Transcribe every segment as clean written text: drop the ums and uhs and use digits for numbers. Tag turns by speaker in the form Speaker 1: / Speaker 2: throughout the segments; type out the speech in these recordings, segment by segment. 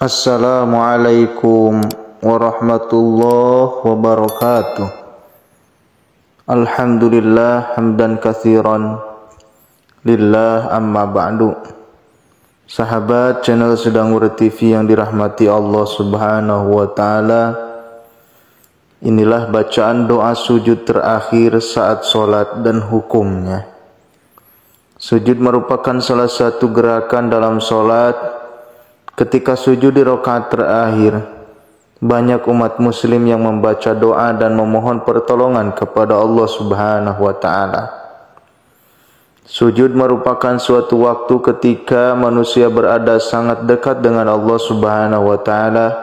Speaker 1: Assalamualaikum warahmatullahi wabarakatuh. Alhamdulillah hamdan katsiran lillah amma ba'du. Sahabat channel Sedangur TV yang dirahmati Allah Subhanahu wa taala, inilah bacaan doa sujud terakhir saat sholat dan hukumnya. Sujud merupakan salah satu gerakan dalam sholat. Ketika sujud di rakaat terakhir, banyak umat muslim yang membaca doa dan memohon pertolongan kepada Allah Subhanahu wa taala. Sujud merupakan suatu waktu ketika manusia berada sangat dekat dengan Allah Subhanahu wa taala.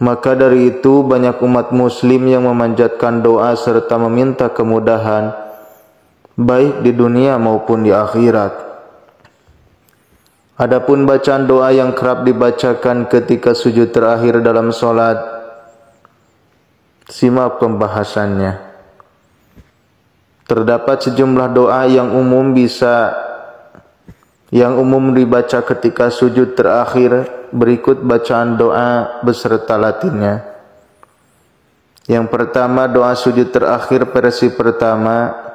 Speaker 1: Maka dari itu banyak umat muslim yang memanjatkan doa serta meminta kemudahan baik di dunia maupun di akhirat. Adapun bacaan doa yang kerap dibacakan ketika sujud terakhir dalam sholat, simak pembahasannya. Terdapat sejumlah doa yang umum dibaca ketika sujud terakhir. Berikut bacaan doa beserta latinnya. Yang pertama, doa sujud terakhir versi pertama.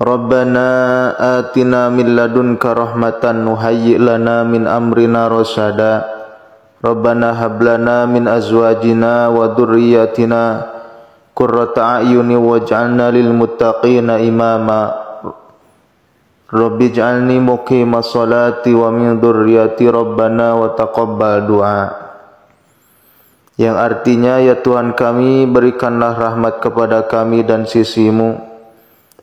Speaker 1: Rabbana atina min ladunka rahmatan nuhayyi' lana min amrina rasyada. Rabbana hab lana min azwajina wa dhurriyyatina qurrata a'yuni waj'alna lil muttaqina imama. Rabbi ij'alni muqimas sholati wa min dhurriyyati rabbana wa taqabbal du'a. Yang artinya, ya Tuhan kami, berikanlah rahmat kepada kami dan sisimu,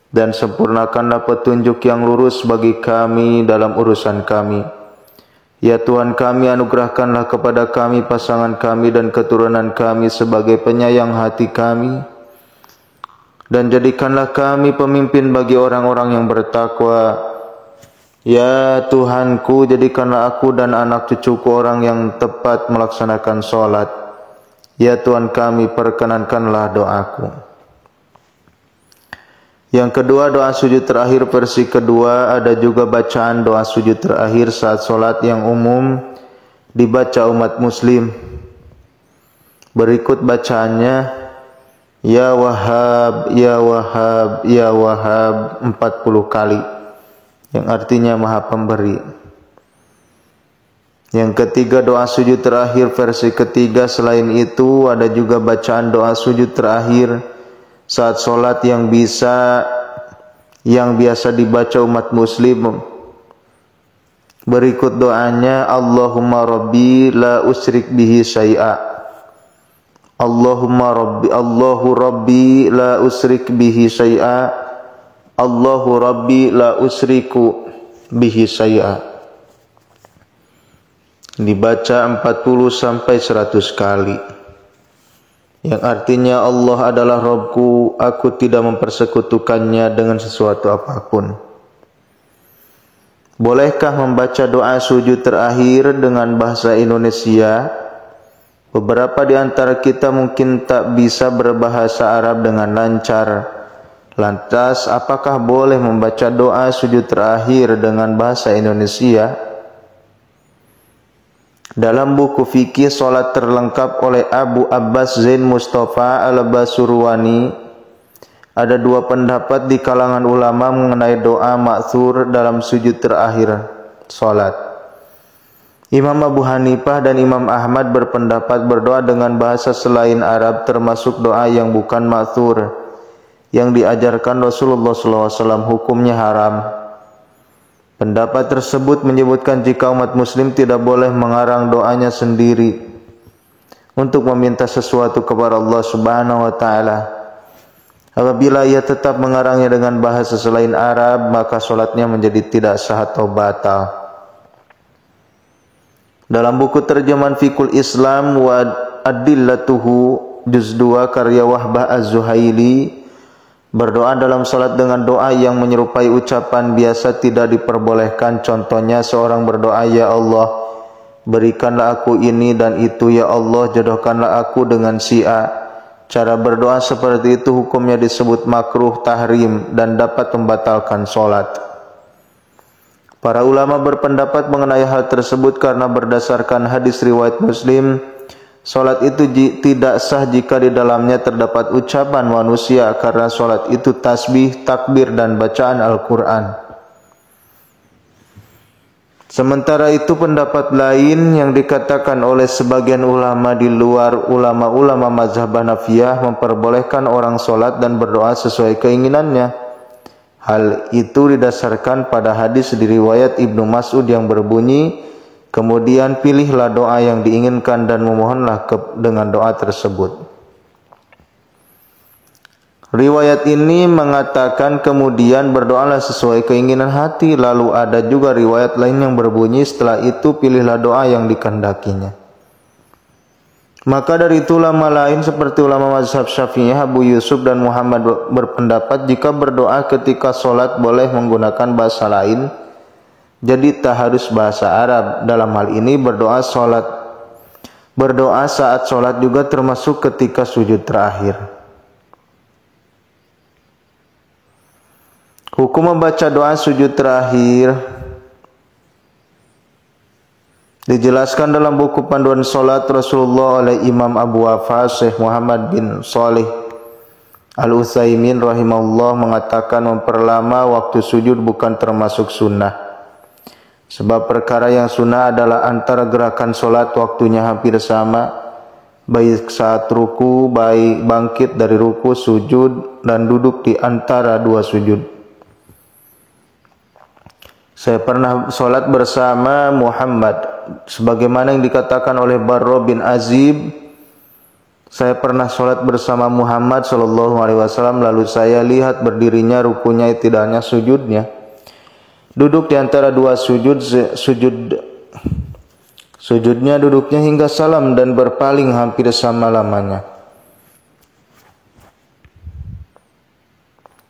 Speaker 1: dan sempurnakanlah petunjuk yang lurus bagi kami dalam urusan kami. Ya Tuhan kami, anugerahkanlah kepada kami pasangan kami dan keturunan kami sebagai penyayang hati kami, dan jadikanlah kami pemimpin bagi orang-orang yang bertakwa. Ya Tuhanku, jadikanlah aku dan anak cucuku orang yang tepat melaksanakan sholat. Ya Tuhan kami, perkenankanlah doaku. Yang kedua, doa sujud terakhir versi kedua. Ada juga bacaan doa sujud terakhir saat sholat yang umum dibaca umat muslim. Berikut bacaannya. Ya Wahhab, Ya Wahhab, Ya Wahhab 40 kali, yang artinya Maha Pemberi. Yang ketiga, doa sujud terakhir versi ketiga. Selain itu, ada juga bacaan doa sujud terakhir saat sholat yang biasa dibaca umat muslim. Berikut doanya. Allahumma rabbi la usrik bihi syai'a. Allahumma rabbi, Allahu rabbi la usrik bihi syai'a. Allahu rabbi la usriku bihi syai'a. Dibaca 40 sampai 100 kali. Yang artinya, Allah adalah Rabbku, aku tidak mempersekutukannya dengan sesuatu apapun. Bolehkah membaca doa sujud terakhir dengan bahasa Indonesia? Beberapa di antara kita mungkin tak bisa berbahasa Arab dengan lancar. Lantas, apakah boleh membaca doa sujud terakhir dengan bahasa Indonesia? Dalam buku fikih Salat Terlengkap oleh Abu Abbas Zain Mustafa Al-Basurwani, ada dua pendapat di kalangan ulama mengenai doa ma'thur dalam sujud terakhir salat. Imam Abu Hanifah dan Imam Ahmad berpendapat berdoa dengan bahasa selain Arab termasuk doa yang bukan ma'thur yang diajarkan Rasulullah SAW hukumnya haram. Pendapat tersebut menyebutkan jika umat muslim tidak boleh mengarang doanya sendiri untuk meminta sesuatu kepada Allah Subhanahu wa taala. Apabila ia tetap mengarangnya dengan bahasa selain Arab, maka sholatnya menjadi tidak sah atau batal. Dalam buku terjemahan Fiqhul Islam wa Adillatuhu juz 2 karya Wahbah Az-Zuhaili, berdoa dalam salat dengan doa yang menyerupai ucapan biasa tidak diperbolehkan. Contohnya, seorang berdoa, Ya Allah, berikanlah aku ini dan itu, Ya Allah, jodohkanlah aku dengan si A. Cara berdoa seperti itu hukumnya disebut makruh tahrim dan dapat membatalkan sholat. Para ulama berpendapat mengenai hal tersebut karena berdasarkan hadis riwayat Muslim, salat itu tidak sah jika di dalamnya terdapat ucapan manusia karena salat itu tasbih, takbir dan bacaan Al-Qur'an. Sementara itu pendapat lain yang dikatakan oleh sebagian ulama di luar ulama-ulama mazhab Hanafiyah memperbolehkan orang salat dan berdoa sesuai keinginannya. Hal itu didasarkan pada hadis di riwayat Ibnu Mas'ud yang berbunyi, kemudian pilihlah doa yang diinginkan dan memohonlah dengan doa tersebut. Riwayat ini mengatakan kemudian berdoalah sesuai keinginan hati. Lalu ada juga riwayat lain yang berbunyi setelah itu pilihlah doa yang dikehendakinya. Maka dari itu ulama lain seperti ulama mazhab Syafi'iyah Abu Yusuf dan Muhammad berpendapat jika berdoa ketika sholat boleh menggunakan bahasa lain, jadi tak harus bahasa Arab. Dalam hal ini berdoa saat sholat juga termasuk ketika sujud terakhir. Hukum membaca doa sujud terakhir dijelaskan dalam buku Panduan Salat Rasulullah oleh Imam Abu Wafa Syekh Muhammad bin Shalih Al-Utsaimin rahimahullah mengatakan memperlama waktu sujud bukan termasuk sunnah. Sebab perkara yang sunnah adalah antara gerakan salat waktunya hampir sama, baik saat ruku, baik bangkit dari ruku, sujud dan duduk di antara dua sujud. Saya pernah sholat bersama Muhammad, sebagaimana yang dikatakan oleh Barra bin Azib. Saya pernah sholat bersama Muhammad sallallahu alaihi wasallam, lalu saya lihat berdirinya, rukunya, tidaknya sujudnya. Duduk di antara dua sujudnya, duduknya hingga salam dan berpaling hampir sama lamanya.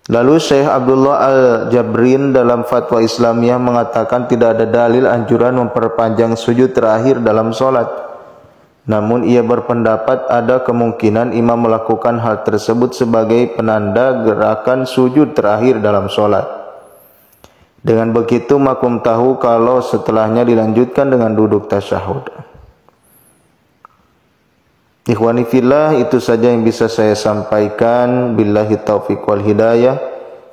Speaker 1: Lalu Syekh Abdullah Al-Jabrin dalam Fatwa Islamiyah mengatakan tidak ada dalil anjuran memperpanjang sujud terakhir dalam sholat. Namun ia berpendapat ada kemungkinan imam melakukan hal tersebut sebagai penanda gerakan sujud terakhir dalam sholat. Dengan begitu maklum tahu kalau setelahnya dilanjutkan dengan duduk tasyahud. Ikhwani fillah, itu saja yang bisa saya sampaikan. Billahi taufiq wal hidayah.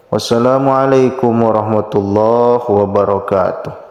Speaker 1: Wassalamualaikum warahmatullahi wabarakatuh.